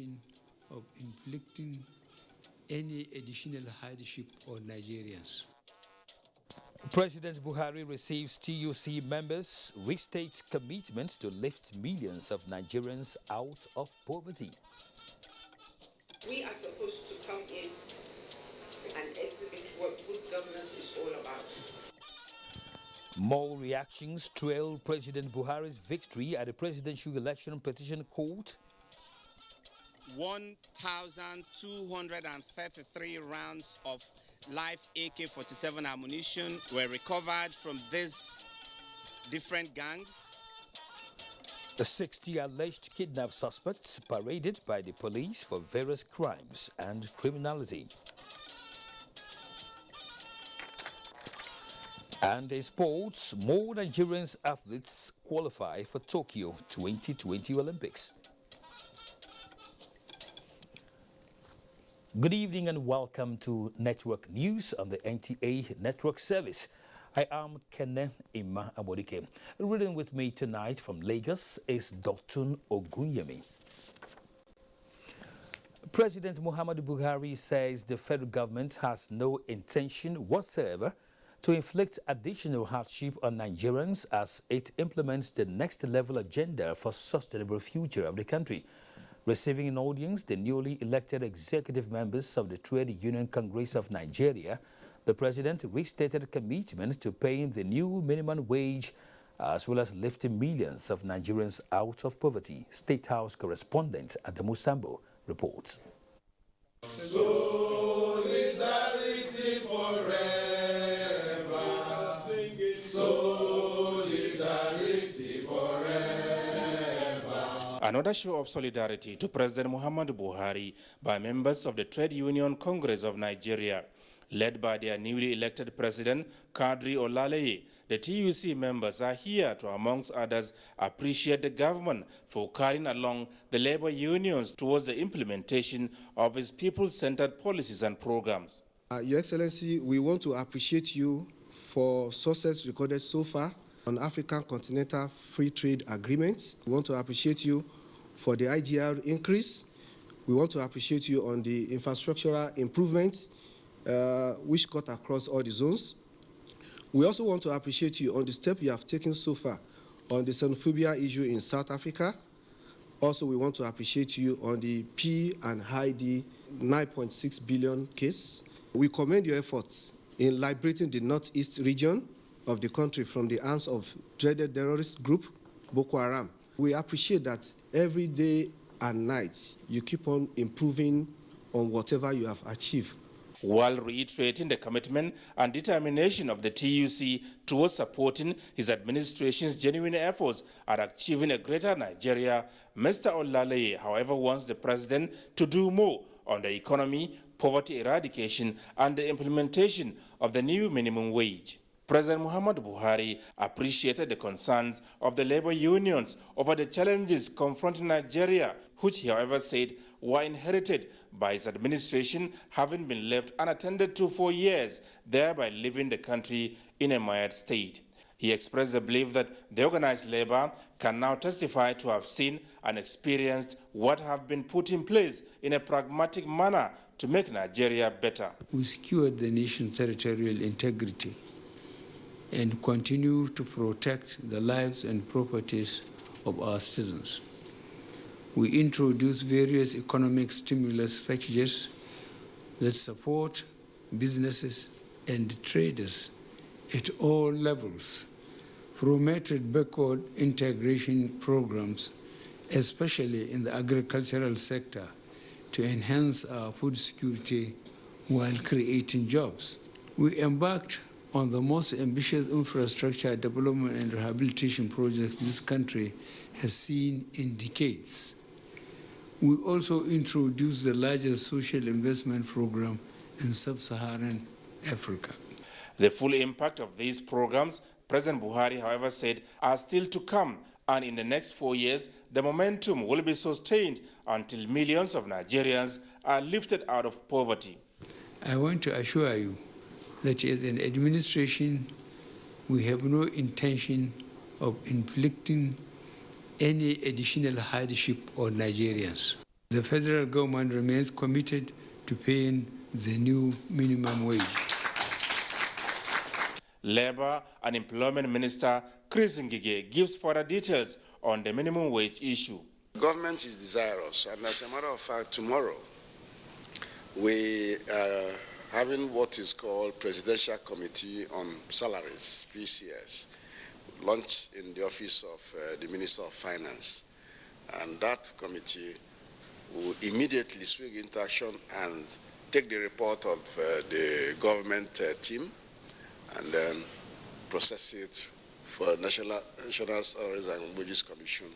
intention of inflicting any additional hardship on Nigerians. President Buhari receives TUC members, restates commitment to lift millions of Nigerians out of poverty. We are supposed to come in and exhibit what good governance is all about. More reactions trail President Buhari's victory at the Presidential Election Petition Court. 1,233 rounds of live AK-47 ammunition were recovered from these different gangs. The 60 alleged kidnapped suspects paraded by the police for various crimes and criminality. And in sports, more Nigerian athletes qualify for Tokyo 2020 Olympics. Good evening and welcome to Network News on the NTA Network Service. I am Kenne Ima Abodike. Reading with me tonight from Lagos is Dr. Ogunyemi. President Muhammadu Buhari says the federal government has no intention whatsoever to inflict additional hardship on Nigerians as it implements the next level agenda for sustainable future of the country. Receiving an audience, the newly elected executive members of the Trade Union Congress of Nigeria, the president restated commitment to paying the new minimum wage as well as lifting millions of Nigerians out of poverty. State House correspondent Adamu Sambo reports. Solidarity forever. Solidarity forever. Another show of solidarity to President Muhammadu Buhari by members of the Trade Union Congress of Nigeria. Led by their newly elected president, Kadri Olaleye, the TUC members are here to, amongst others, appreciate the government for carrying along the labor unions towards the implementation of its people-centered policies and programs. Your Excellency, we want to appreciate you for success recorded so far on African Continental Free Trade Agreements. We want to appreciate you for the IGR increase. We want to appreciate you on the infrastructural improvements which cut across all the zones. We also want to appreciate you on the step you have taken so far on the xenophobia issue in South Africa. Also, we want to appreciate you on the P and high D 9.6 billion case. We commend your efforts in liberating the northeast region of the country from the hands of dreaded terrorist group Boko Haram. We appreciate that every day and night you keep on improving on whatever you have achieved. While reiterating the commitment and determination of the TUC towards supporting his administration's genuine efforts at achieving a greater Nigeria, Mr. Olaleye, however, wants the president to do more on the economy, poverty eradication, and the implementation of the new minimum wage. President Muhammadu Buhari appreciated the concerns of the labor unions over the challenges confronting Nigeria, which he, however, said were inherited by his administration, having been left unattended to for years, thereby leaving the country in a mired state. He expressed the belief that the organized labor can now testify to have seen and experienced what have been put in place in a pragmatic manner to make Nigeria better. We secured the nation's territorial integrity and continue to protect the lives and properties of our citizens. We introduced various economic stimulus packages that support businesses and traders at all levels, promoted backward integration programs, especially in the agricultural sector, to enhance our food security while creating jobs. We embarked on the most ambitious infrastructure development and rehabilitation project this country has seen in decades. We also introduced the largest social investment program in sub-Saharan Africa. The full impact of these programs, President Buhari, however, said are still to come, and in the next 4 years, the momentum will be sustained until millions of Nigerians are lifted out of poverty. I want to assure you that as an administration, we have no intention of inflicting any additional hardship on Nigerians. The federal government remains committed to paying the new minimum wage. Labour and Employment Minister Chris Ngige gives further details on the minimum wage issue. Government is desirous, and as a matter of fact, tomorrow we are having what is called Presidential Committee on Salaries, PCS, launched in the office of the Minister of Finance. And that committee will immediately swing into action and take the report of the government team and then process it for National Salaries and Wages Commission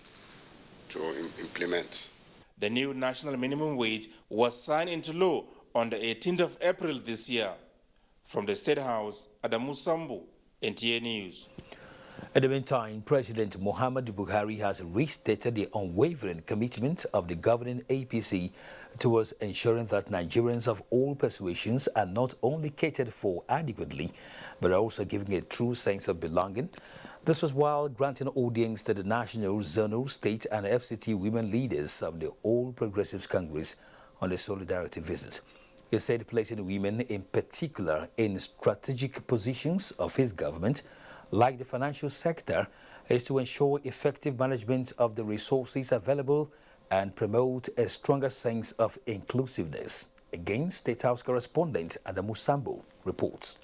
to implement. The new national minimum wage was signed into law on the 18th of April this year. From the State House, Adamu Sambu, NTA News. In the meantime, President Muhammadu Buhari has restated the unwavering commitment of the governing APC towards ensuring that Nigerians of all persuasions are not only catered for adequately, but are also giving a true sense of belonging. This was while granting audience to the national, zonal, state and FCT women leaders of the All Progressives Congress on a solidarity visit. He said placing women in particular in strategic positions of his government, like the financial sector, is to ensure effective management of the resources available and promote a stronger sense of inclusiveness. Again, State House correspondent Adamu Sambu reports.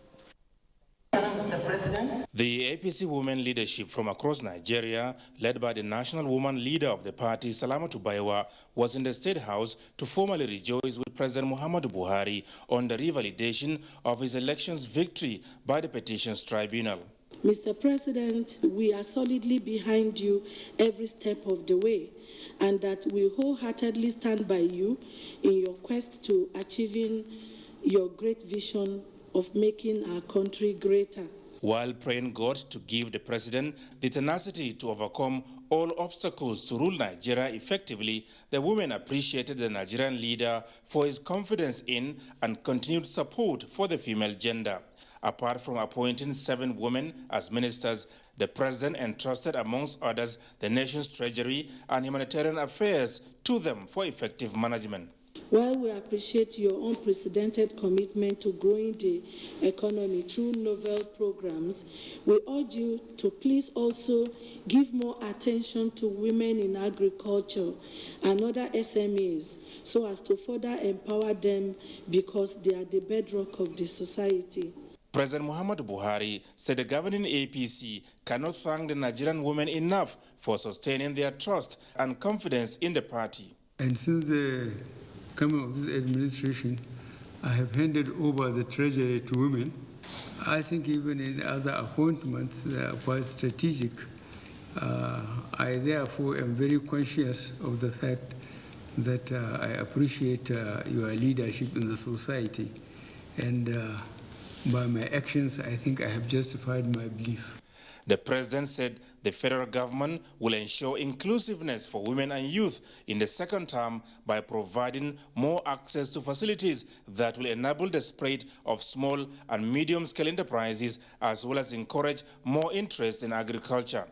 Mr. President. The APC women leadership from across Nigeria, led by the national woman leader of the party, Salamatu Baiwa, was in the State House to formally rejoice with President Muhammadu Buhari on the revalidation of his elections victory by the Petitions Tribunal. Mr. President, we are solidly behind you every step of the way, and that we wholeheartedly stand by you in your quest to achieving your great vision of making our country greater. While praying God to give the president the tenacity to overcome all obstacles to rule Nigeria effectively, the women appreciated the Nigerian leader for his confidence in and continued support for the female gender. Apart from appointing 7 women as ministers, the president entrusted, amongst others, the nation's treasury and humanitarian affairs to them for effective management. While we appreciate your unprecedented commitment to growing the economy through novel programs, we urge you to please also give more attention to women in agriculture and other SMEs so as to further empower them, because they are the bedrock of the society. President Muhammadu Buhari said the governing APC cannot thank the Nigerian women enough for sustaining their trust and confidence in the party. And since the coming of this administration, I have handed over the treasury to women. I think even in other appointments, they are quite strategic. I therefore am very conscious of the fact that I appreciate your leadership in the society. And by my actions, I think I have justified my belief. The president said the federal government will ensure inclusiveness for women and youth in the second term by providing more access to facilities that will enable the spread of small and medium-scale enterprises, as well as encourage more interest in agriculture.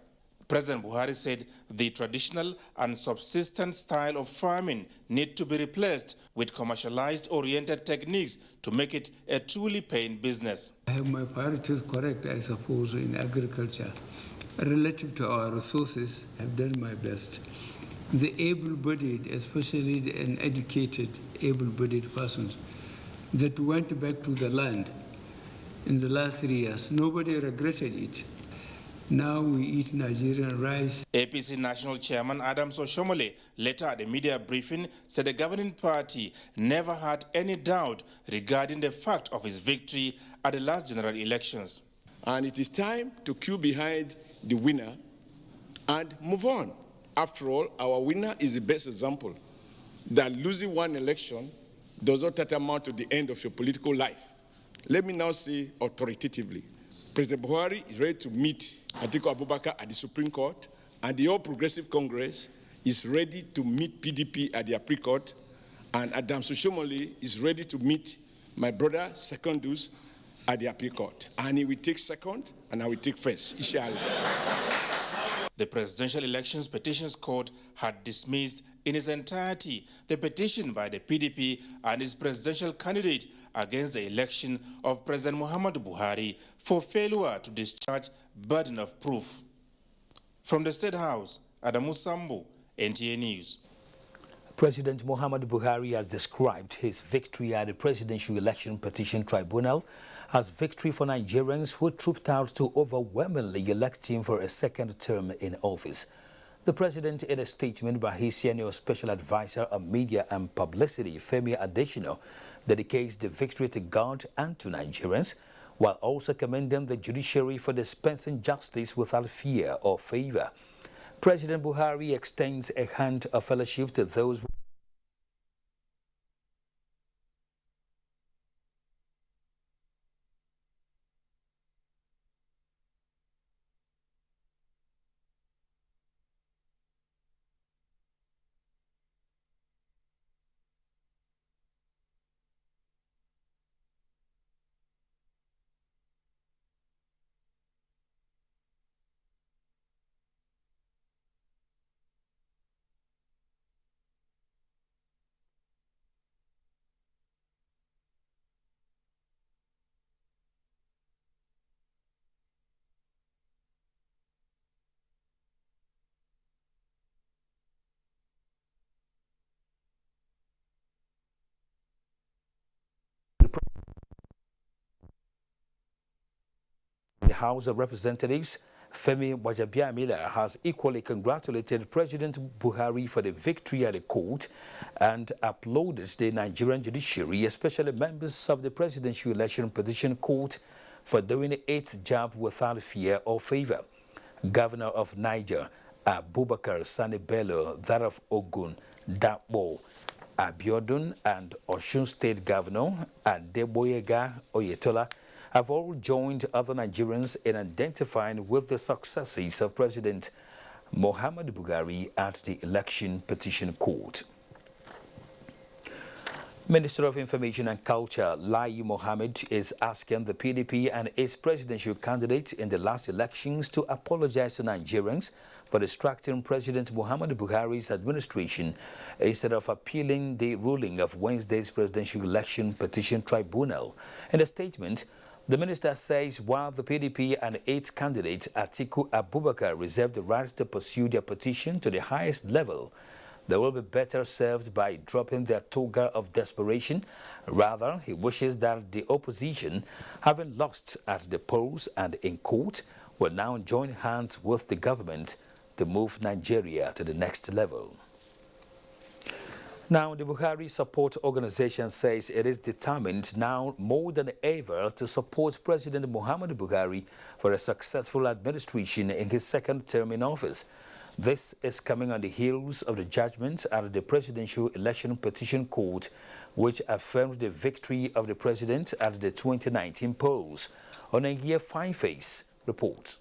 President Buhari said the traditional and subsistence style of farming need to be replaced with commercialized-oriented techniques to make it a truly paying business. I have my priorities correct, I suppose, in agriculture. Relative to our resources, I have done my best. The able-bodied, especially the uneducated able-bodied persons that went back to the land in the last 3 years, nobody regretted it. Now we eat Nigerian rice. APC National Chairman Adams Oshomole, later at a media briefing, said the governing party never had any doubt regarding the fact of his victory at the last general elections. And it is time to queue behind the winner and move on. After all, our winner is the best example that losing one election does not tantamount to the end of your political life. Let me now say authoritatively, President Buhari is ready to meet Atiku Abubakar at the Supreme Court, and the All Progressive Congress is ready to meet PDP at the Appeal Court, and Adams Oshomole is ready to meet my brother Secondus at the Appeal Court. And he will take second, and I will take first, inshallah. The Presidential Elections Petitions Court had dismissed in its entirety the petition by the PDP and its presidential candidate against the election of President Muhammadu Buhari for failure to discharge burden of proof. From the State House, Adamu Sambo, NTA News. President Muhammadu Buhari has described his victory at the Presidential Election Petition Tribunal as victory for Nigerians who trooped out to overwhelmingly elect him for a second term in office. The president, in a statement by his senior special advisor on media and publicity, Femi Adesina, dedicates the victory to God and to Nigerians, while also commending the judiciary for dispensing justice without fear or favor. President Buhari extends a hand of fellowship to those the House of Representatives, Femi Wajabiamila, has equally congratulated President Buhari for the victory at the court and applauded the Nigerian judiciary, especially members of the Presidential Election Petition Court, for doing its job without fear or favor. Governor of Niger, Abubakar Sani Bello, that of Ogun, Dapo, Abiodun, and Osun State Governor, Adeboyega Oyetola, have all joined other Nigerians in identifying with the successes of President Muhammadu Buhari at the Election Petition Court. Minister of Information and Culture, Lai Mohammed, is asking the PDP and its presidential candidate in the last elections to apologize to Nigerians for distracting President Muhammadu Buhari's administration instead of appealing the ruling of Wednesday's Presidential Election Petition Tribunal. In a statement, the minister says while the PDP and its candidate Atiku Abubakar reserve the right to pursue their petition to the highest level, they will be better served by dropping their toga of desperation. Rather, he wishes that the opposition, having lost at the polls and in court, will now join hands with the government to move Nigeria to the next level. Now, the Buhari Support Organization says it is determined now more than ever to support President Muhammadu Buhari for a successful administration in his second term in office. This is coming on the heels of the judgment at the Presidential Election Petition Court, which affirmed the victory of the president at the 2019 polls. On a year 5-face reports.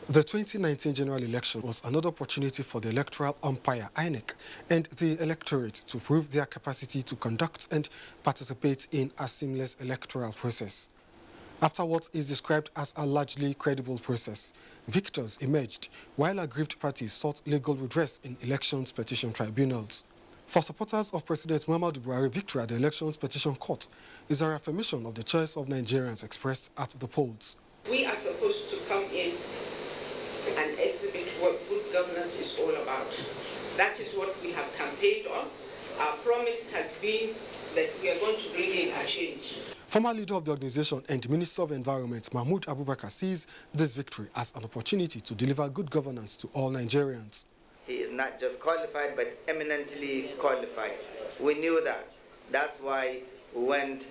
The 2019 general election was another opportunity for the electoral umpire, INEC, and the electorate to prove their capacity to conduct and participate in a seamless electoral process. After what is described as a largely credible process, victors emerged, while aggrieved parties sought legal redress in elections petition tribunals. For supporters of President Muhammadu Buhari, victory at the Elections Petition Court is a reaffirmation of the choice of Nigerians expressed at the polls. We are supposed to come in and exhibit what good governance is all about. That is what we have campaigned on. Our promise has been that we are going to bring in a change. Former leader of the organization and Minister of Environment, Mahmoud Abubakar, sees this victory as an opportunity to deliver good governance to all Nigerians. He is not just qualified, but eminently qualified. We knew that. That's why we went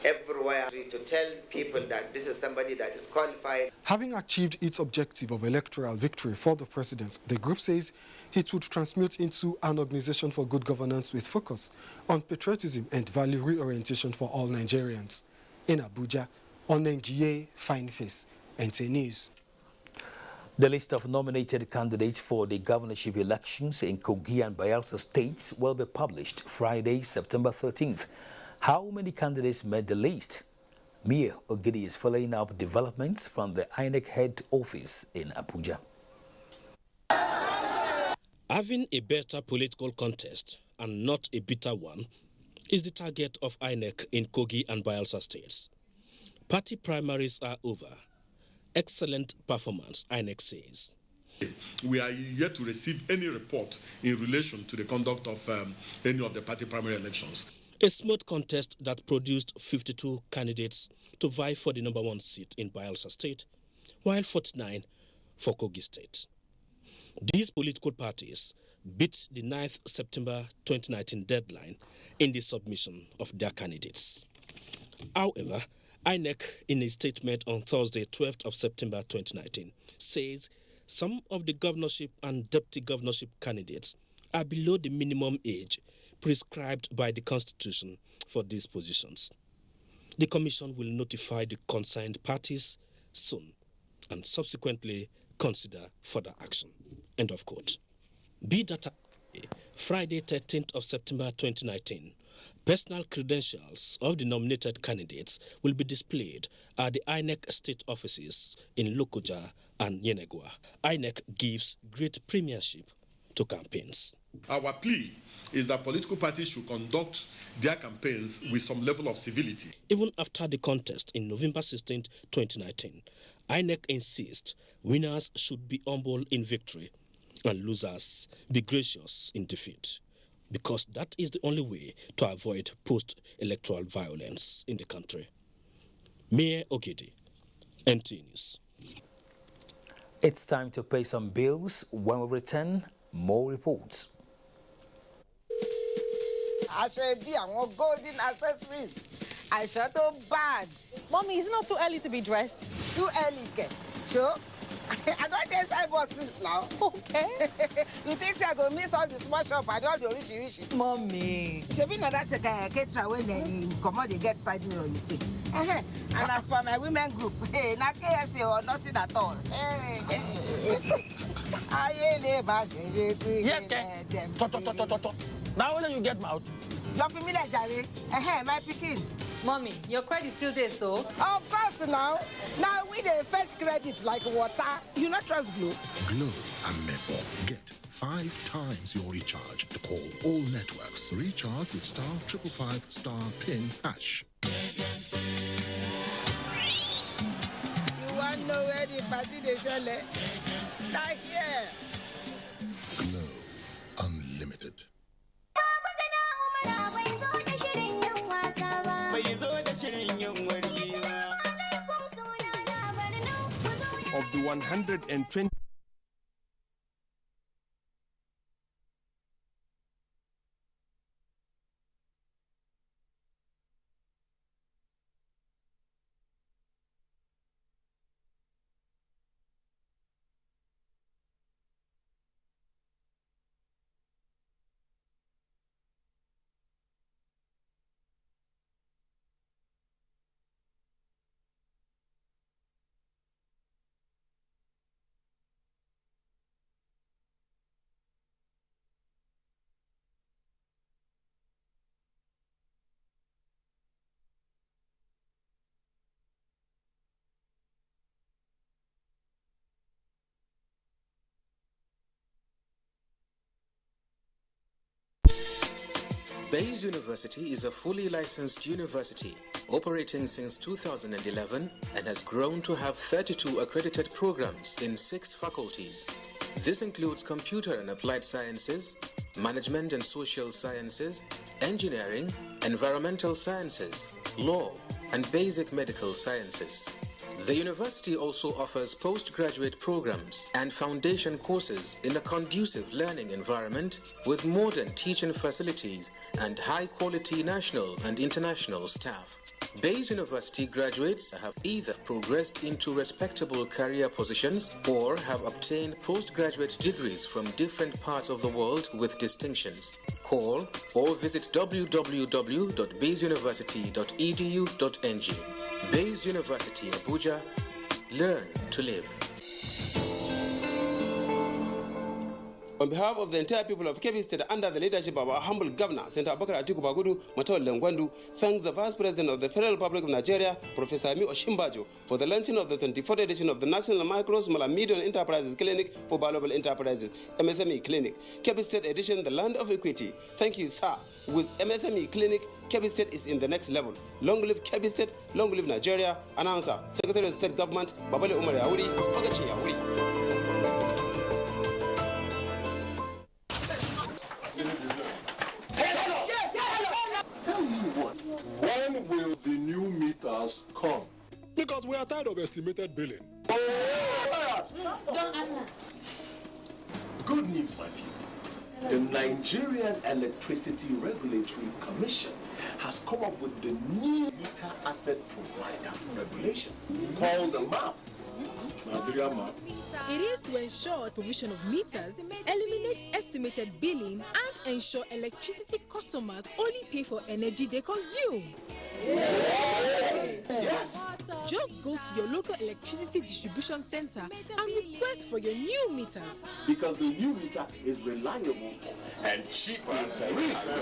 everywhere to tell people that this is somebody that is qualified. Having achieved its objective of electoral victory for the president, the group says it would transmute into an organization for good governance with focus on patriotism and value reorientation for all Nigerians. In Abuja, Onengiye Fine Face, NTA News. The list of nominated candidates for the governorship elections in Kogi and Bayelsa states will be published Friday, September 13th. How many candidates made the list? Mia Ogidi is following up developments from the INEC head office in Abuja. Having a better political contest and not a bitter one is the target of INEC in Kogi and Bayelsa states. Party primaries are over. Excellent performance, INEC says. We are yet to receive any report in relation to the conduct of any of the party primary elections. A smooth contest that produced 52 candidates to vie for the number 1 seat in Bayelsa State, while 49 for Kogi State. These political parties beat the 9th September 2019 deadline in the submission of their candidates. However, INEC, in a statement on Thursday, 12th of September 2019, says some of the governorship and deputy governorship candidates are below the minimum age prescribed by the Constitution for these positions. The Commission will notify the concerned parties soon and subsequently consider further action. End of quote. Be that Friday, 13th of September 2019, personal credentials of the nominated candidates will be displayed at the INEC state offices in Lokoja and Yenegua. INEC gives great premiership to campaigns. Our plea is that political parties should conduct their campaigns with some level of civility. Even after the contest in November 16, 2019, INEC insists winners should be humble in victory and losers be gracious in defeat, because that is the only way to avoid post-electoral violence in the country. Mayor Ogidi, NT News. It's time to pay some bills. When we return, more reports. I should be on golden accessories. I should do bad. Mommy, it's not too early to be dressed. Too early, okay? Sure. I don't dance eyeball since now. Okay. You think I go miss all the small shop? I don't do rishi. Mommy. Should be not that take a caterer when they come out, they get side me on the thing. And as for my women group, hey, not KSA or nothing at all. Now when you get out. You're familiar, Jerry. My picking. Mommy, your credit still there, so? Of course now. Now we the first credit like water. You not trust Glow? Glow and Maple. Get 5 times your recharge to call all networks. Recharge with *555*PIN#. You want to know where the party they shall let? Start here. Glow Unlimited. Of the 120. Bayes University is a fully licensed university operating since 2011 and has grown to have 32 accredited programs in 6 faculties. This includes computer and applied sciences, management and social sciences, engineering, environmental sciences, law, and basic medical sciences. The university also offers postgraduate programs and foundation courses in a conducive learning environment with modern teaching facilities and high-quality national and international staff. Bayes University graduates have either progressed into respectable career positions or have obtained postgraduate degrees from different parts of the world with distinctions. Call or visit www.bayesuniversity.edu.ng. Bayes University, Abuja. Learn to live. On behalf of the entire people of Kebbi State, under the leadership of our humble governor, Senator Abubakar Atiku Bagudu Matawale Ngwandu, thanks the Vice President of the Federal Republic of Nigeria, Professor Ami Oshimbajo, for the launching of the 24th edition of the National Micro, Small and Medium Enterprises Clinic for Valuable Enterprises, MSME Clinic. Kebbi State edition, the land of equity. Thank you, sir. With MSME Clinic, Kebbi State is in the next level. Long live Kebbi State, long live Nigeria. Announcer, Secretary of State Government, Babale Umar Yauri, Fagachi Yauri. When will the new meters come? Because we are tired of estimated billing. Good news, my people. The Nigerian Electricity Regulatory Commission has come up with the new meter asset provider regulations called the MAP. Nigeria MAP. It is to ensure provision of meters, eliminate estimated billing, and ensure electricity customers only pay for energy they consume. Yes. Just go to your local electricity distribution center and request for your new meters. Because the new meter is reliable and cheaper tariffs.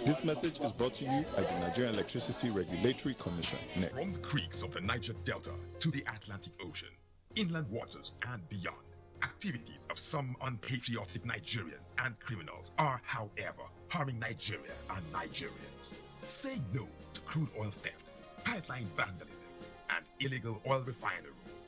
This message is brought to you by the Nigerian Electricity Regulatory Commission, NEC. From the creeks of the Niger Delta to the Atlantic Ocean, inland waters and beyond, activities of some unpatriotic Nigerians and criminals are, however, harming Nigeria and Nigerians. Say no to crude oil theft, pipeline vandalism, and illegal oil refineries.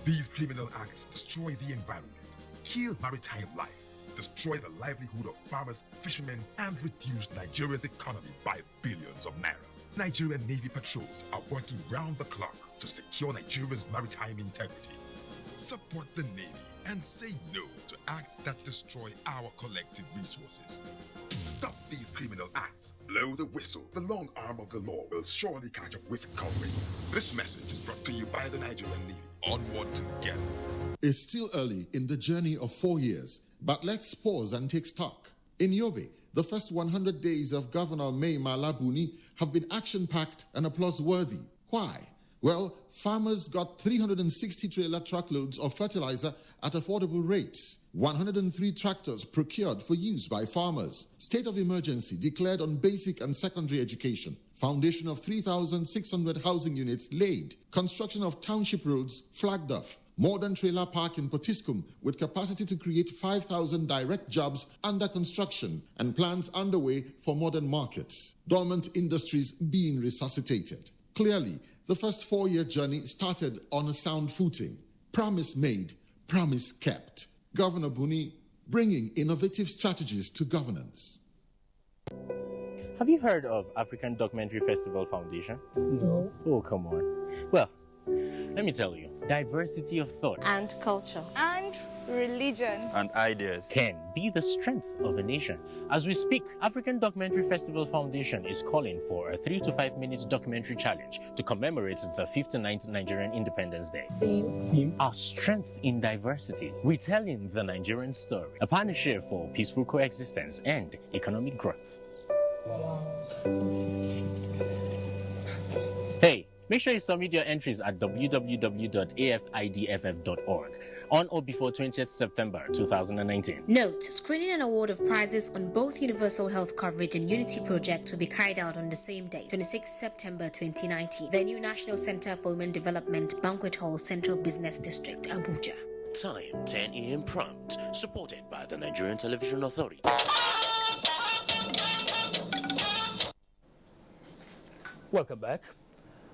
These criminal acts destroy the environment, kill maritime life, destroy the livelihood of farmers, fishermen, and reduce Nigeria's economy by billions of naira. Nigerian Navy patrols are working round the clock to secure Nigeria's maritime integrity. Support the Navy and say no to acts that destroy our collective resources. Stop these criminal acts. Blow the whistle. The long arm of the law will surely catch up with culprits. This message is brought to you by the Nigerian Navy. Onward together. It's still early in the journey of 4 years, but let's pause and take stock. In Yobe, the first 100 days of Governor Mai Mala Buni have been action-packed and applause-worthy. Why? Well, farmers got 360 trailer truckloads of fertilizer at affordable rates. 103 tractors procured for use by farmers. State of emergency declared on basic and secondary education. Foundation of 3,600 housing units laid. Construction of township roads flagged off. Modern trailer park in Potiskum with capacity to create 5,000 direct jobs under construction and plans underway for modern markets. Dormant industries being resuscitated. Clearly, the first 4-year journey started on a sound footing. Promise made, promise kept. Governor Buni bringing innovative strategies to governance. Have you heard of African Documentary Festival Foundation? No. Oh, come on. Well, let me tell you, diversity of thought and culture and religion and ideas can be the strength of a nation. As we speak, African Documentary Festival Foundation is calling for a 3 to 5 minute documentary challenge to commemorate the 59th Nigerian Independence Day. Theme? Our strength in diversity, retelling the Nigerian story, a partnership for peaceful coexistence and economic growth. Hey, make sure you submit your entries at www.afidff.org on or before 20th September 2019. Note, screening and award of prizes on both Universal Health Coverage and Unity Project will be carried out on the same day, 26th September 2019. Venue National Center for Women Development, Banquet Hall, Central Business District, Abuja. Time 10 a.m. prompt, supported by the Nigerian Television Authority. Welcome back.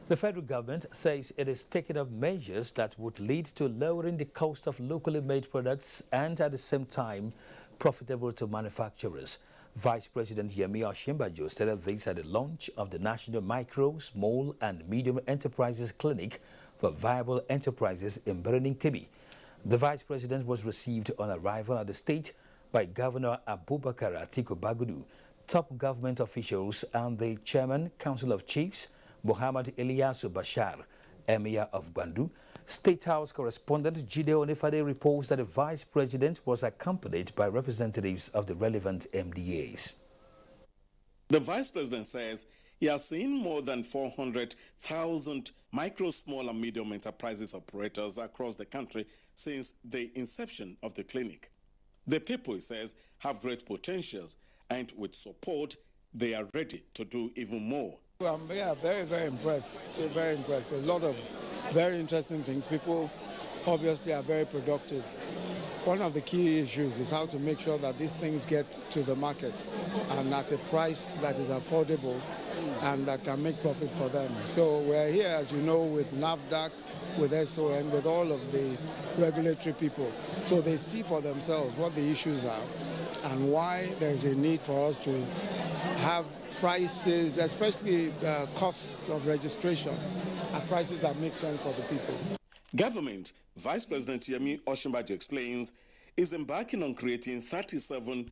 The federal government says it is taking up measures that would lead to lowering the cost of locally made products and at the same time profitable to manufacturers. Vice President Yemi Osinbajo stated this at the launch of the National Micro, Small and Medium Enterprises Clinic for Viable Enterprises in Birnin Kebbi. The Vice President was received on arrival at the state by Governor Abubakar Atiku Bagudu, top government officials and the Chairman, Council of Chiefs, Muhammad Ilyasu Bashar, Emir of Bandu. State House correspondent Jide Onifade reports that the Vice President was accompanied by representatives of the relevant MDAs. The Vice President says he has seen more than 400,000 micro, small and medium enterprises operators across the country since the inception of the clinic. The people, he says, have great potentials, and with support, they are ready to do even more. Well, yeah, very, very impressed. Very impressed. A lot of very interesting things. People obviously are very productive. One of the key issues is how to make sure that these things get to the market and at a price that is affordable and that can make profit for them. So we're here, as you know, with NAFDAC, with SON, with all of the regulatory people. So they see for themselves what the issues are and why there's a need for us to have prices, especially costs of registration, at prices that make sense for the people. Government, Vice President Yemi Osinbajo explains, is embarking on creating 37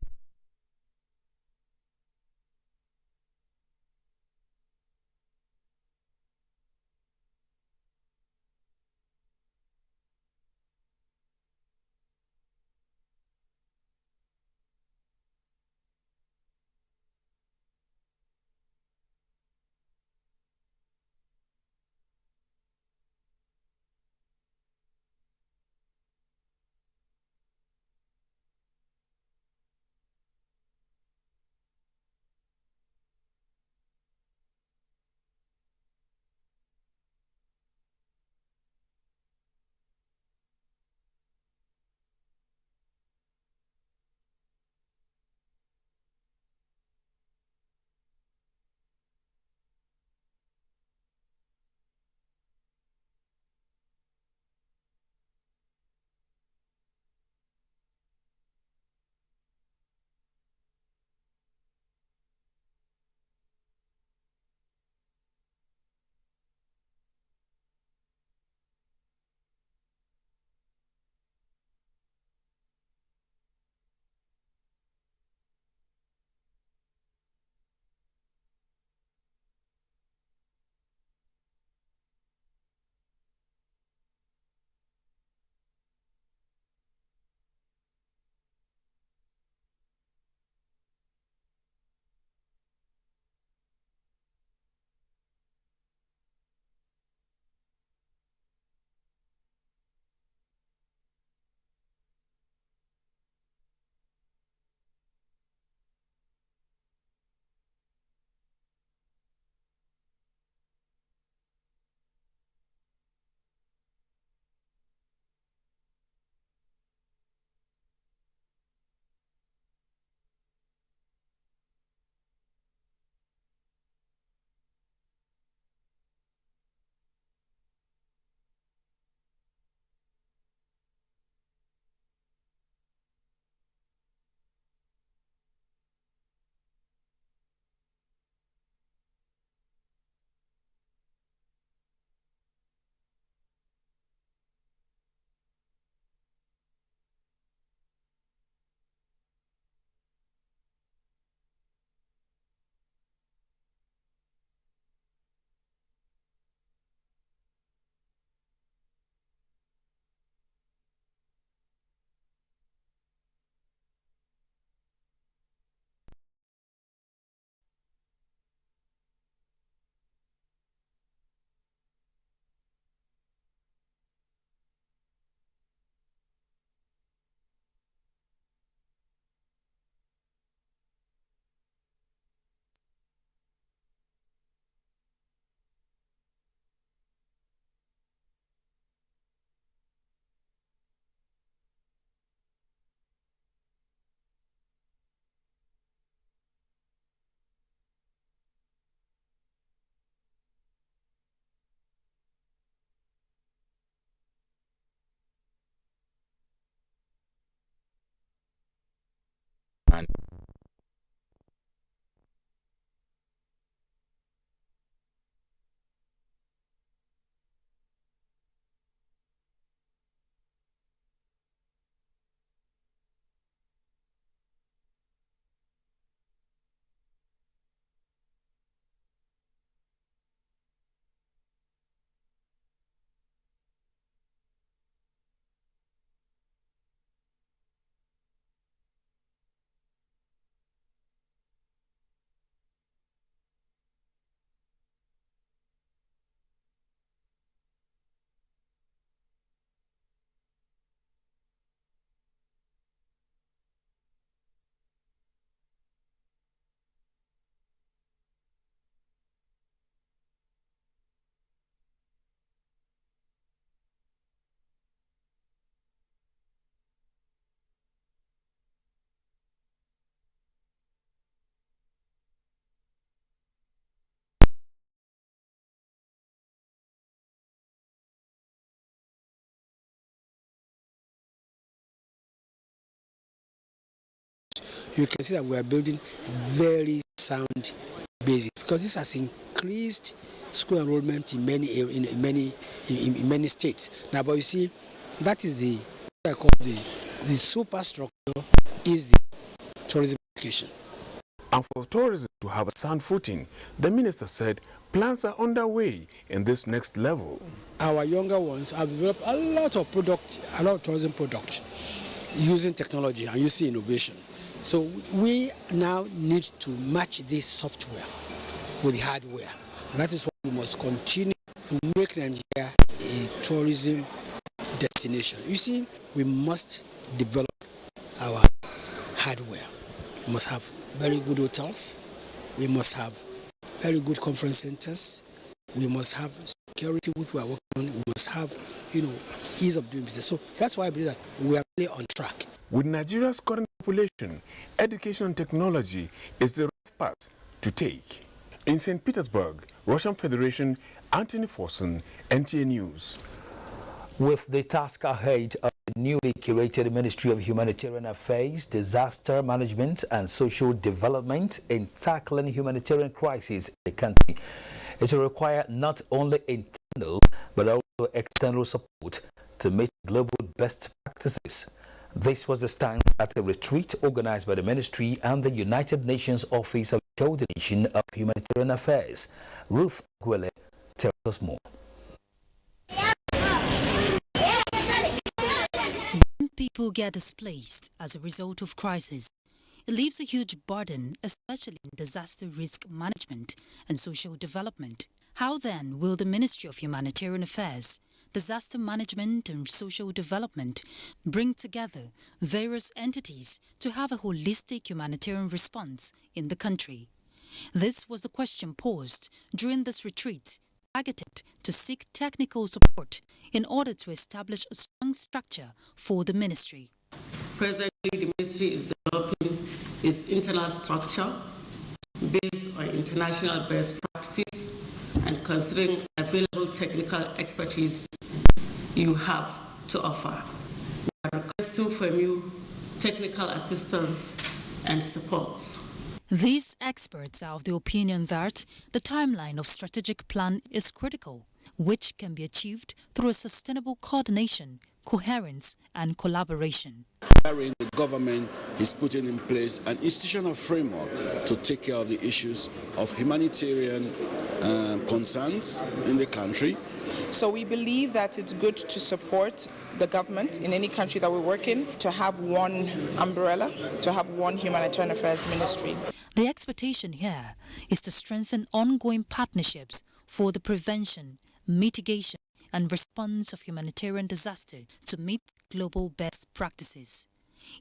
you can see that we are building very sound basis, because this has increased school enrollment in many states. Now, but you see, that is what I call the superstructure is the tourism education. And for tourism to have a sound footing, the minister said plans are underway in this next level. Our younger ones have developed a lot of tourism product using technology and using innovation. So we now need to match this software with the hardware. And that is why we must continue to make Nigeria a tourism destination. You see, we must develop our hardware. We must have very good hotels. We must have very good conference centers. We must have security, which we are working on. We must have, ease of doing business. So that's why I believe that we are really on track. With Nigeria's current population, education and technology is the right path to take. In St. Petersburg, Russian Federation, Anthony Forson, NTA News. With the task ahead of the newly curated Ministry of Humanitarian Affairs, Disaster Management and Social Development in tackling humanitarian crises in the country, it will require not only internal but also external support to meet global best practices. This was the stance at a retreat organized by the Ministry and the United Nations Office of Coordination of Humanitarian Affairs. Ruth Gwele tells us more. When people get displaced as a result of crisis, it leaves a huge burden, especially in disaster risk management and social development. How then will the Ministry of Humanitarian Affairs, Disaster Management and Social Development bring together various entities to have a holistic humanitarian response in the country? This was the question posed during this retreat, targeted to seek technical support in order to establish a strong structure for the ministry. Presently, the ministry is developing its internal structure based on international best practices and considering available technical expertise you have to offer. We are requesting from you technical assistance and support. These experts are of the opinion that the timeline of strategic plan is critical, which can be achieved through a sustainable coordination, coherence and collaboration. The government is putting in place an institutional framework to take care of the issues of humanitarian concerns in the country. So we believe that it's good to support the government in any country that we work in, to have one umbrella, to have one humanitarian affairs ministry. The expectation here is to strengthen ongoing partnerships for the prevention, mitigation and response of humanitarian disaster to meet global best practices.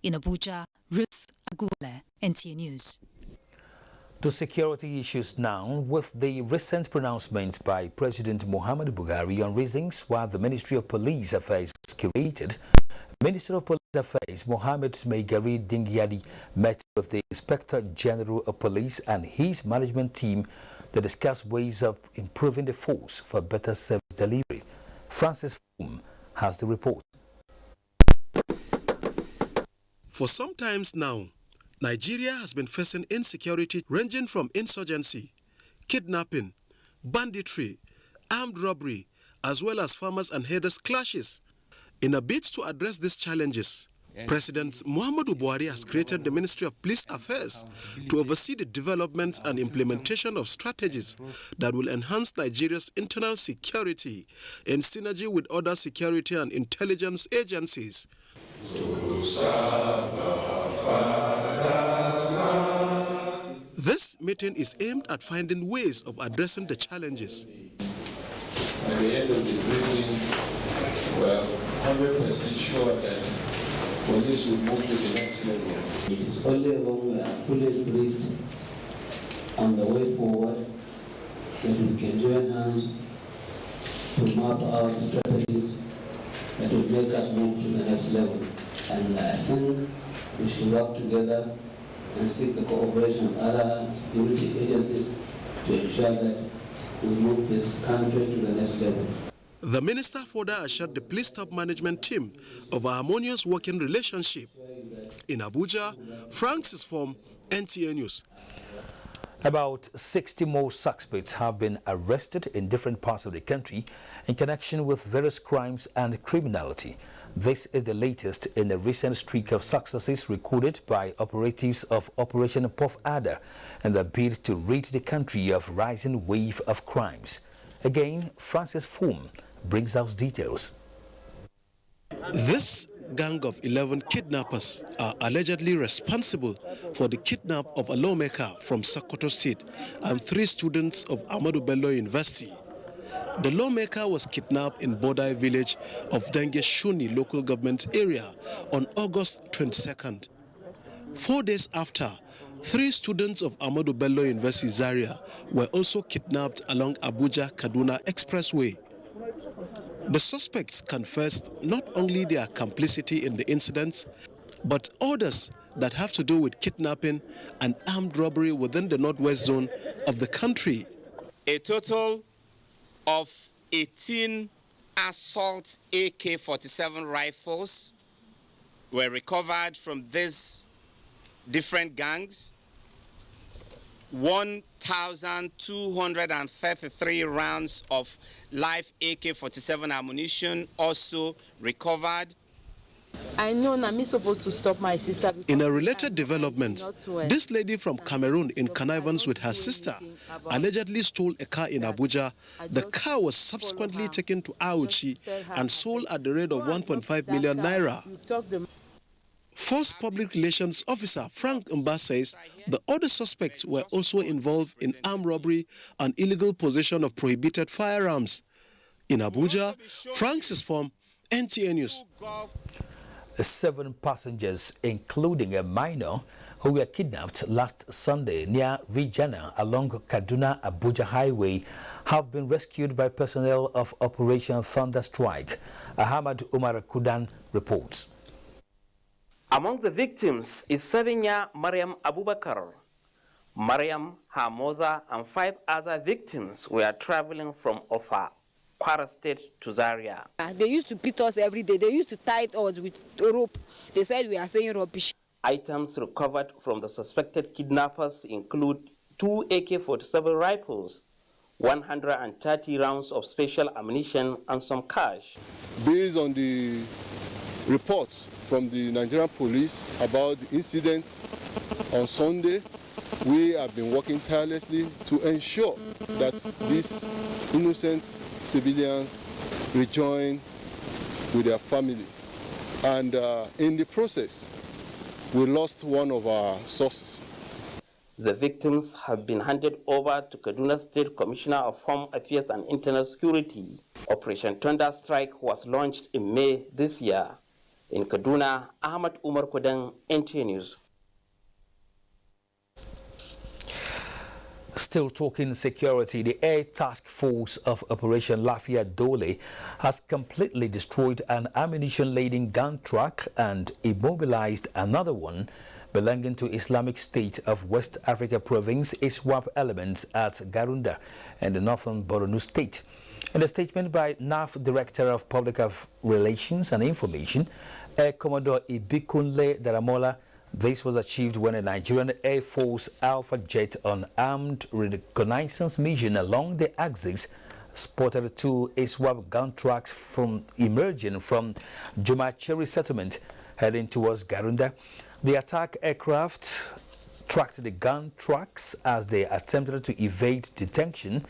In Abuja, Ruth Agule, NTA News. To security issues now, with the recent pronouncement by President Muhammadu Buhari on reasons why the Ministry of Police Affairs was created, Minister of Police Affairs Mohammed Meigari Dingyadi met with the Inspector General of Police and his management team to discuss ways of improving the force for better service delivery. Francis Fum has the report. For some time now, Nigeria has been facing insecurity ranging from insurgency, kidnapping, banditry, armed robbery, as well as farmers and herders clashes. In a bid to address these challenges, President Muhammadu Buhari has created the Ministry of Police Affairs to oversee the development and implementation of strategies that will enhance Nigeria's internal security in synergy with other security and intelligence agencies. This meeting is aimed at finding ways of addressing the challenges. At the end of the briefing, we're 100% sure that police will move to the next level. It is only when we are fully briefed on the way forward that we can join hands to map out strategies that will make us move to the next level. And I think we should work together and seek the cooperation of other security agencies to ensure that we move this country to the next level. The minister further assured the police top management team of a harmonious working relationship In Abuja, Francis from NTA News. About 60 more suspects have been arrested in different parts of the country in connection with various crimes and criminality. This is the latest in a recent streak of successes recorded by operatives of Operation Puff Adder in the bid to rid the country of rising wave of crimes. Again, Francis Foom brings us details. This gang of 11 kidnappers are allegedly responsible for the kidnap of a lawmaker from Sokoto State and 3 students of Ahmadu Bello University. The lawmaker was kidnapped in Bodai village of Dengue Shuni local government area on August 22nd. 4 days after, 3 students of Ahmadu Bello University Zaria were also kidnapped along Abuja-Kaduna Expressway. The suspects confessed not only their complicity in the incidents, but others that have to do with kidnapping and armed robbery within the northwest zone of the country. A total of 18 assault AK-47 rifles were recovered from these different gangs. 1,233 rounds of live AK-47 ammunition also recovered. I know I'm supposed to stop my sister. In a related development, this lady from Cameroon in connivance with her sister allegedly stole a car in Abuja. The car was subsequently taken to Auchi and sold at the rate of 1.5 million naira. Force Public Relations Officer Frank Mba says the other suspects were also involved in armed robbery and illegal possession of prohibited firearms. In Abuja, Francis from NTA News. 7 passengers, including a minor, who were kidnapped last Sunday near Rijana along Kaduna-Abuja Highway, have been rescued by personnel of Operation Thunder Strike. Ahmad Umar Kudan reports. Among the victims is 7-year Mariam Abubakar. Mariam, her mother, and 5 other victims were traveling from Ofa, Kwara State to Zaria. They used to beat us every day. They used to tie us with rope. They said we are saying rubbish. Items recovered from the suspected kidnappers include 2 AK-47 rifles, 130 rounds of special ammunition, and some cash. Based on the reports from the Nigerian police about the incident on Sunday, we have been working tirelessly to ensure that these innocent civilians rejoin with their family. And in the process, we lost one of our sources. The victims have been handed over to Kaduna State Commissioner of Home Affairs and Internal Security. Operation Thunder Strike was launched in May this year. In Kaduna, Ahmad Umar Kudang, NTA News. Still talking security, the Air Task Force of Operation Lafayette Dole has completely destroyed an ammunition-laden gun truck and immobilized another one belonging to Islamic State of West Africa Province ISWAP elements at Garunda in the northern Borno State. In a statement by NAF Director of Public Relations and Information, Air Commodore Ibikunle Daramola, this was achieved when a Nigerian Air Force Alpha jet on armed reconnaissance mission along the axis spotted 2 ISWAP gun trucks emerging from Jumacheri settlement heading towards Garunda. The attack aircraft tracked the gun trucks as they attempted to evade detection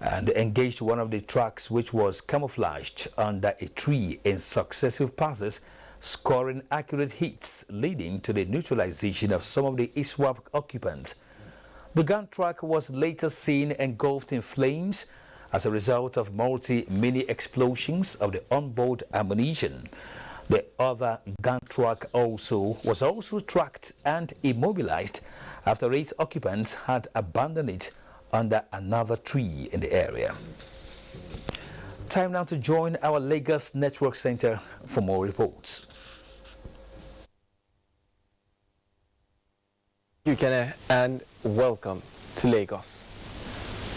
and engaged one of the trucks, which was camouflaged under a tree in successive passes, scoring accurate hits, leading to the neutralization of some of the ISWAP occupants. The gun truck was later seen engulfed in flames as a result of multi-mini explosions of the onboard ammunition. The other gun truck was also tracked and immobilized after its occupants had abandoned it under another tree in the area. Time now to join our Lagos Network Center for more reports. Thank you, Kenneth, and welcome to Lagos.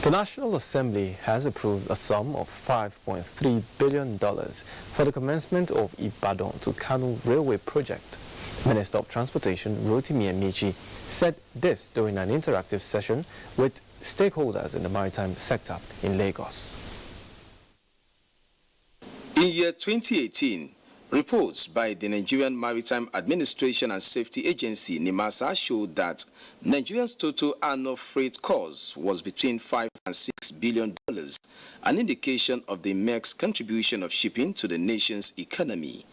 The National Assembly has approved a sum of $5.3 billion for the commencement of Ibadan to Kano Railway project. Minister of Transportation Rotimi Amici said this during an interactive session with stakeholders in the maritime sector in Lagos. In year 2018, reports by the Nigerian Maritime Administration and Safety Agency, NIMASA, showed that Nigeria's total annual freight cost was between $5 and $6 billion, an indication of the immense contribution of shipping to the nation's economy.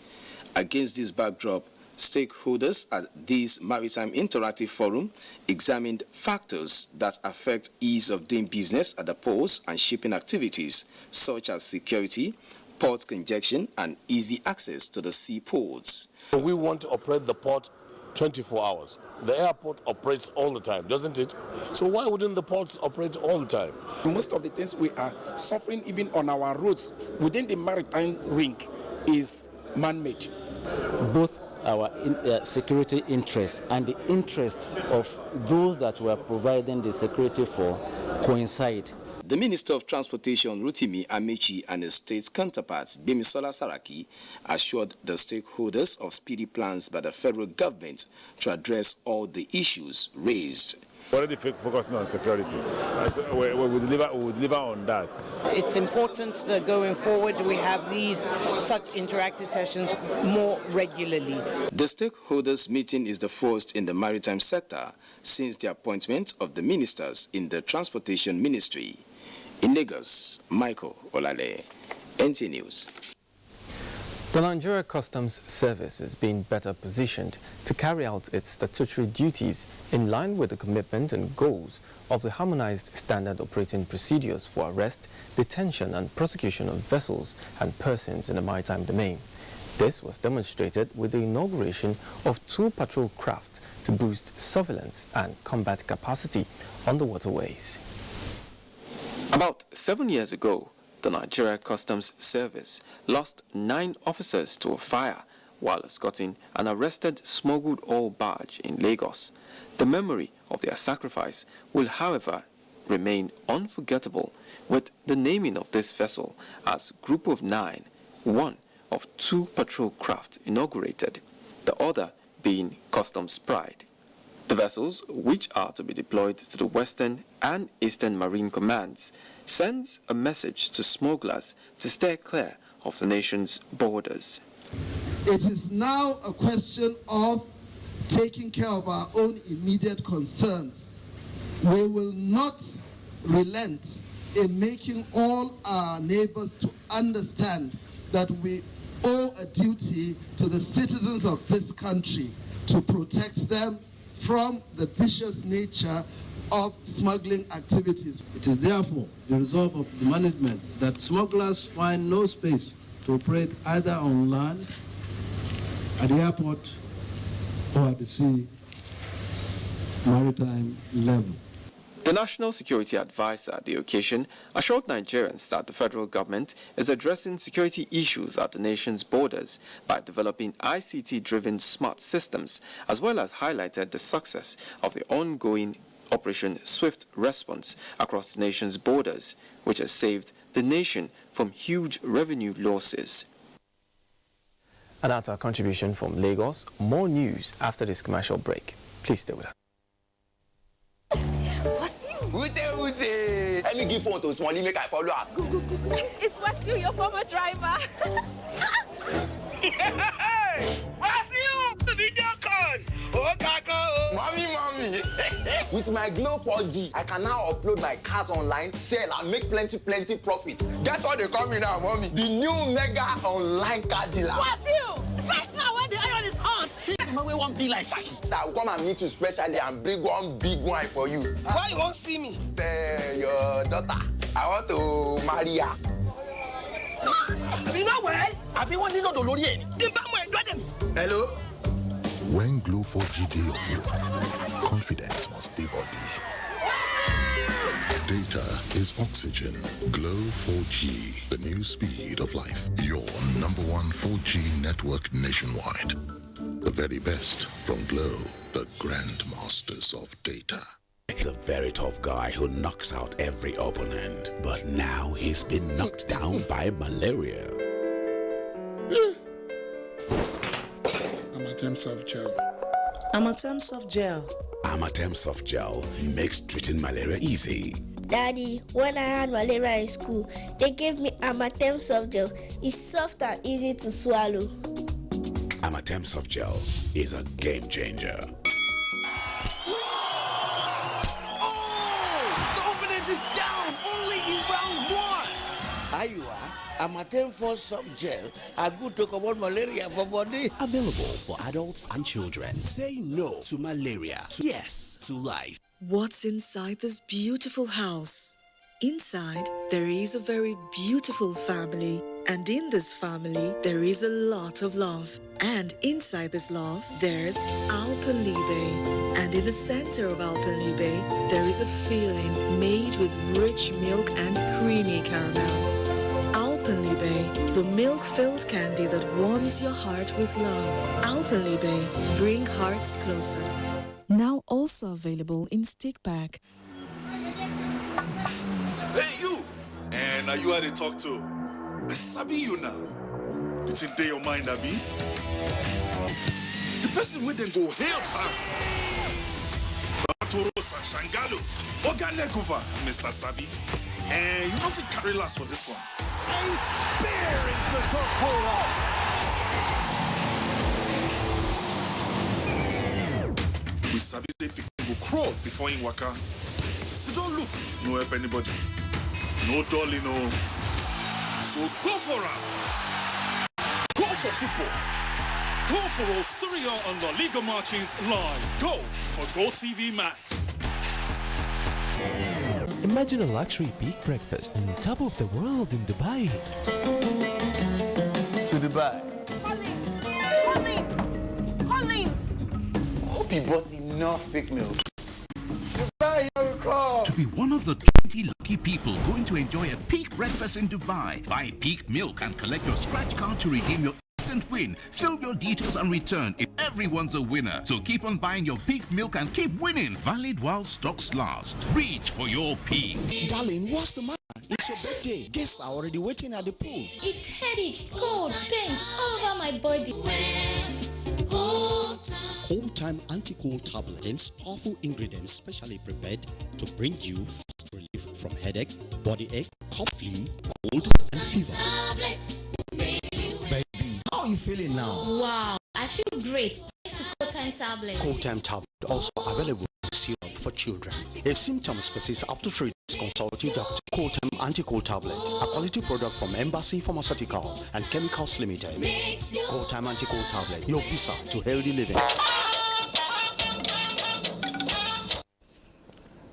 Against this backdrop, stakeholders at this Maritime Interactive Forum examined factors that affect ease of doing business at the ports and shipping activities, such as security, port congestion, and easy access to the seaports. We want to operate the port 24 hours. The airport operates all the time, doesn't it? So why wouldn't the ports operate all the time? Most of the things we are suffering even on our roads within the maritime ring is man-made. Both our security interests and the interest of those that we are providing the security for coincide. The Minister of Transportation, Rotimi Amici, and his state counterparts, Bimisola Saraki, assured the stakeholders of speedy plans by the federal government to address all the issues raised. We're already focusing on security. We will deliver on that. It's important that going forward we have such interactive sessions more regularly. The stakeholders meeting is the first in the maritime sector since the appointment of the ministers in the Transportation Ministry. In Lagos, Michael Olale, NT News. The Nigeria Customs Service is being better positioned to carry out its statutory duties in line with the commitment and goals of the harmonized standard operating procedures for arrest, detention and prosecution of vessels and persons in the maritime domain. This was demonstrated with the inauguration of 2 patrol craft to boost surveillance and combat capacity on the waterways. About 7 years ago, the Nigeria Customs Service lost 9 officers to a fire while escorting an arrested smuggled oil barge in Lagos. The memory of their sacrifice will, however, remain unforgettable with the naming of this vessel as Group of 9, one of 2 patrol craft inaugurated, the other being Customs Pride. The vessels, which are to be deployed to the Western and Eastern Marine Commands, sends a message to smugglers to stay clear of the nation's borders. It is now a question of taking care of our own immediate concerns. We will not relent in making all our neighbors to understand that we owe a duty to the citizens of this country to protect them from the vicious nature of smuggling activities. It is therefore the resolve of the management that smugglers find no space to operate either on land, at the airport, or at the sea maritime level. The National Security Advisor at the occasion assured Nigerians that the federal government is addressing security issues at the nation's borders by developing ICT-driven smart systems, as well as highlighted the success of the ongoing Operation Swift Response across the nation's borders, which has saved the nation from huge revenue losses. And that's our contribution from Lagos. More news after this commercial break. Please stay with us. Ute. Let me give phone to Smally, make I follow up. Go. It's Wasil, your former driver. Hey! Wasil! The video call! Oh, Kako! Mommy! With my Glow 4G, I can now upload my cars online, sell and make plenty profit. Guess what they call me now, mommy? The new mega online car dealer. Wasil! Right now when the iron is hot. See, we won't be like Shaki. I will come and meet you specially and bring one big one for you. Why you won't see me? Your daughter. I want to marry her. You know well? I've been wanting to do it. Hello? When Glow 4G day of you, confidence must stay body. Data is oxygen. Glow 4G, the new speed of life. Your #1 4G network nationwide. The very best from Glow, the grandmasters of data. The very tough guy who knocks out every opponent, but now he's been knocked down by malaria. Amatem Soft Gel. Amatem Soft Gel. Amatem Soft Gel makes treating malaria easy. Daddy, when I had malaria in school, they gave me Amatem Soft Gel. It's soft and easy to swallow. Amatem Soft Gel is a game changer. The opponent is down only in round 1. Ayua, Amatem Force Soft Gel are good to combat malaria for body. Available for adults and children. Say no to malaria. Yes to life. What's inside this beautiful house? Inside, there is a very beautiful family. And in this family, there is a lot of love. And inside this love, there's Alpenliebe. And in the center of Alpenliebe, there is a feeling made with rich milk and creamy caramel. Alpenliebe, the milk-filled candy that warms your heart with love. Alpenliebe, bring hearts closer. Now also available in stick pack. Hey, you! And are you how they talk to? I sabi you now. It's in your mind, Abi. The person with them go help us. Toro Shangalo, Ogalekuva, Mr. Sabi. And you know if you carry last for this one. A spear into the top corner. We sabi say people go crawl before in waka. So don't look, no help anybody. No dolly, no. So go for it. Go for football. Go for all Syria on the Liga Marchings live. Go for GoTV Max. Imagine a luxury big breakfast on top of the world in Dubai. To Dubai. Collins! Hope you brought enough big milk. Dubai, here we come. To be one of the 20 lucky people going to enjoy a peak breakfast in Dubai, buy peak milk and collect your scratch card to redeem your instant win. Fill your details and return. Everyone's a winner. So keep on buying your peak milk and keep winning. Valid while stocks last. Reach for your peak. Darling, what's the matter? It's your birthday. Guests are already waiting at the pool. It's headache, cold, pains all over my body. Cold Time Anti-Cold Tablet's powerful ingredients specially prepared to bring you fast relief from headache, body ache, cough, flu, cold, and fever. Baby, how are you feeling now? Wow, I feel great. Thanks to Cold Time Tablet. Cold Time Tablet also available syrup for children. If symptoms persist after treatment, consult your doctor. Cold Time Anti-Cold Tablet, a quality product from Embassy Pharmaceutical and Chemicals Limited. Cold Time Anti-Cold Tablet, your visa to healthy living.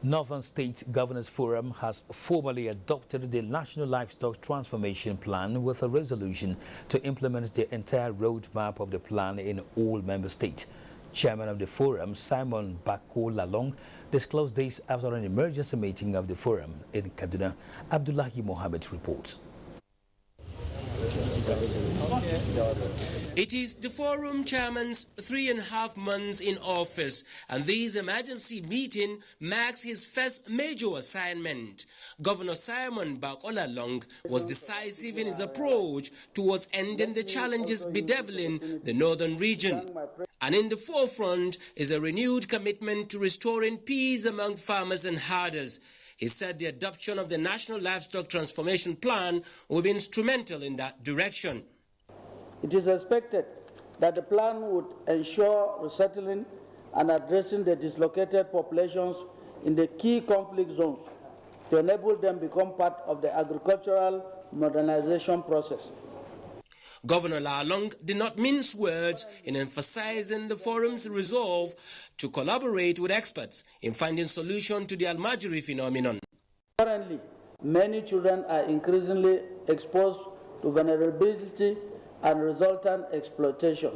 Northern State Governors Forum has formally adopted the National Livestock Transformation Plan with a resolution to implement the entire roadmap of the plan in all member states. Chairman of the forum, Simon Bako Lalong, disclosed this after an emergency meeting of the forum in Kaduna. Abdullahi Mohammed reports. It is the forum chairman's 3.5 months in office, and this emergency meeting marks his first major assignment. Governor Simon Bakola Long was decisive in his approach towards ending the challenges bedeviling the northern region. And in the forefront is a renewed commitment to restoring peace among farmers and herders. He said the adoption of the National Livestock Transformation Plan will be instrumental in that direction. It is expected that the plan would ensure resettling and addressing the dislocated populations in the key conflict zones to enable them to become part of the agricultural modernization process. Governor Lalong did not mince words in emphasizing the forum's resolve to collaborate with experts in finding solutions to the Almajiri phenomenon. Currently, many children are increasingly exposed to vulnerability and resultant exploitation,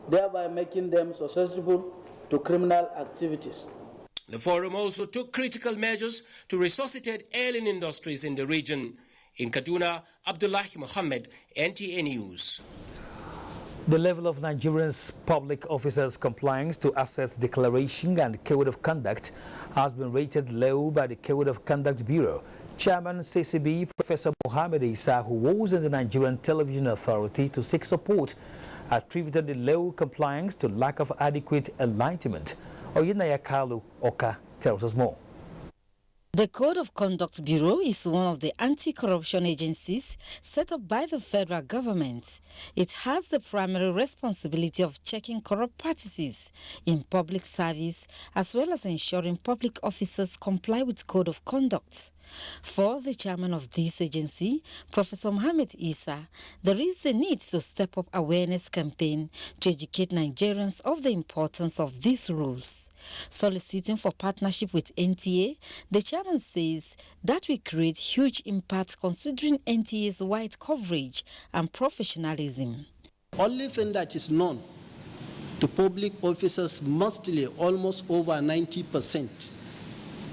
thereby making them susceptible to criminal activities. The forum also took critical measures to resuscitate ailing industries in the region. In Kaduna, Abdullahi Mohammed, NTA News. The level of Nigerians' public officers' compliance to Assets Declaration and Code of Conduct has been rated low by the Code of Conduct Bureau. Chairman CCB, Professor Mohammed Isa, who was in the Nigerian Television Authority to seek support, attributed the low compliance to lack of adequate enlightenment. Oyinaya Kalu Oka tells us more. The Code of Conduct Bureau is one of the anti-corruption agencies set up by the federal government. It has the primary responsibility of checking corrupt practices in public service as well as ensuring public officers comply with Code of Conduct. For the chairman of this agency, Professor Mohammed Isa, there is a need to step up awareness campaign to educate Nigerians of the importance of these rules. Soliciting for partnership with NTA, the chairman says that will create huge impact considering NTA's wide coverage and professionalism. Only thing that is known to public officers mostly almost over 90%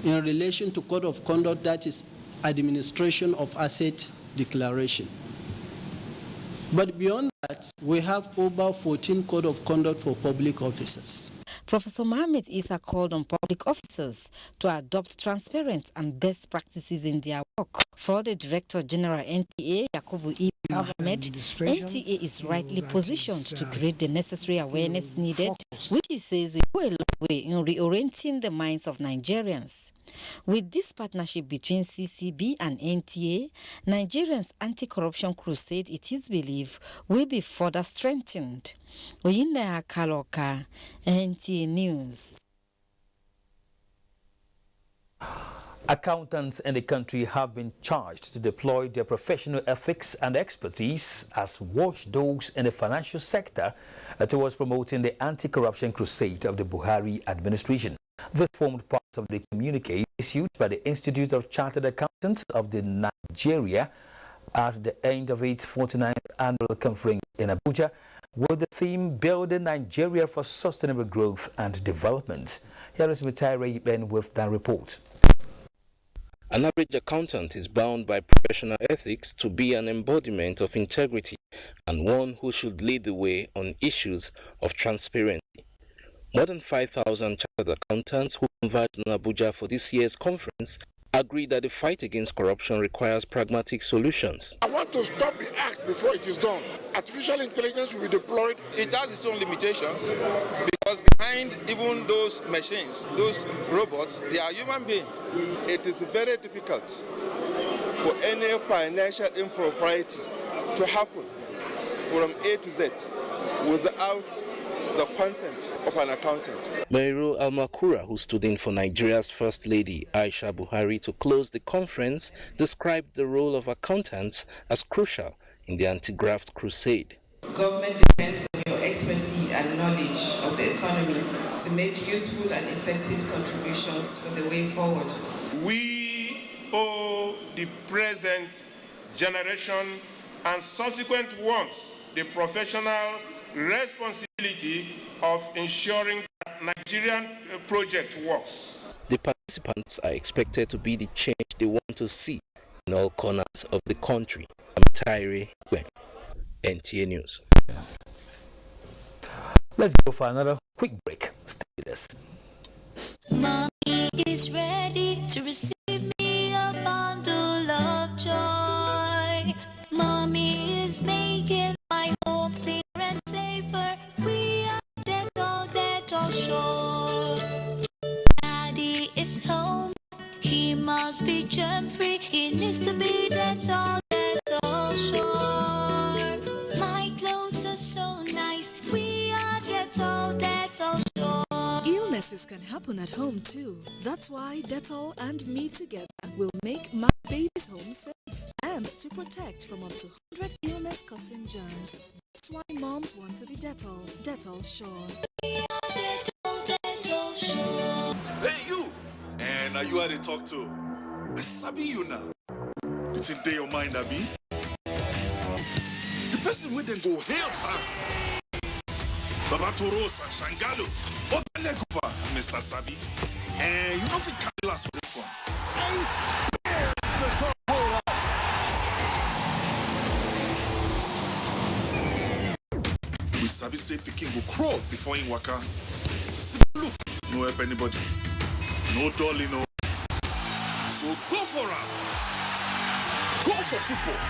in relation to Code of Conduct, that is administration of asset declaration. But beyond that, we have over 14 Code of Conduct for public officers. Professor Mohammed Isa called on public officers to adopt transparent and best practices in their work. For the Director General NTA, Yakubu Ibn Mohammed, NTA is rightly positioned to create the necessary awareness needed, which he says will go a long way in reorienting the minds of Nigerians. With this partnership between CCB and NTA, Nigerians' anti-corruption crusade, it is believed, will be further strengthened. Oyinaya Kaloka, NTA News. Accountants in the country have been charged to deploy their professional ethics and expertise as watchdogs in the financial sector towards promoting the anti-corruption crusade of the Buhari administration. This formed part of the communique issued by the Institute of Chartered Accountants of the Nigeria at the end of its 49th annual conference in Abuja, with the theme Building Nigeria for Sustainable Growth and Development. Here is Maritime with that report. An average accountant is bound by professional ethics to be an embodiment of integrity and one who should lead the way on issues of transparency. More than 5,000 chartered accountants who converged in Abuja for this year's conference agree that the fight against corruption requires pragmatic solutions. I want to stop the act before it is done. Artificial intelligence will be deployed. It has its own limitations because behind even those machines, those robots, they are human beings. It is very difficult for any financial impropriety to happen from A to Z without the consent of an accountant. Meiru Almakura, who stood in for Nigeria's First Lady Aisha Buhari to close the conference, described the role of accountants as crucial in the anti-graft crusade. Government depends on your expertise and knowledge of the economy to make useful and effective contributions for the way forward. We owe the present generation and subsequent ones the professional responsibility of ensuring that Nigerian project works. The participants are expected to be the change they want to see in all corners of the country. Maritime, NTA News. Let's go for another quick break. Stay with us. Mommy is ready to receive me a bundle of joy. Mommy is making my home cleaner and safer. We are Dettol sure. Daddy is home. He must be germ-free. He needs to be Dettol sure. My clothes are so nice. We are Dettol sure. Illnesses can happen at home too. That's why Dettol and me together will make my baby's home safe and to protect from up to 100 illness-causing germs. That's why moms want to be Dettol. Dettol sure. Dettol sure. Hey you! And are you how they talk to? I sabi you now. It's in day your mind, Abi. The person with them go hail us. Baba Toros and Shangalo. Obanekufa, Mr. Sabi. And you know if we carry last for this one. We Sabi say Peking go crawl before in waka. Look, no help anybody. No dolly, no. So go for it. Go for football.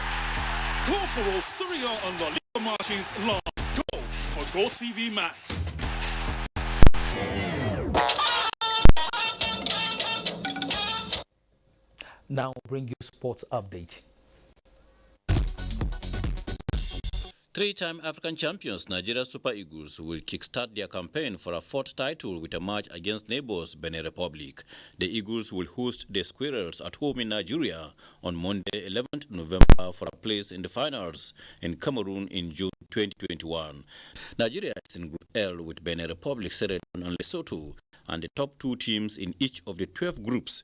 Go for all Syria on the legal margins long. Go for GoTV Max. Now bring you sports update. Three-time African champions Nigeria Super Eagles will kickstart their campaign for a fourth title with a match against neighbors Benin Republic. The Eagles will host the Squirrels at home in Nigeria on Monday, 11th November for a place in the finals in Cameroon in June 2021. Nigeria is in Group L with Benin Republic, Senegal and Lesotho, and the top two teams in each of the 12 groups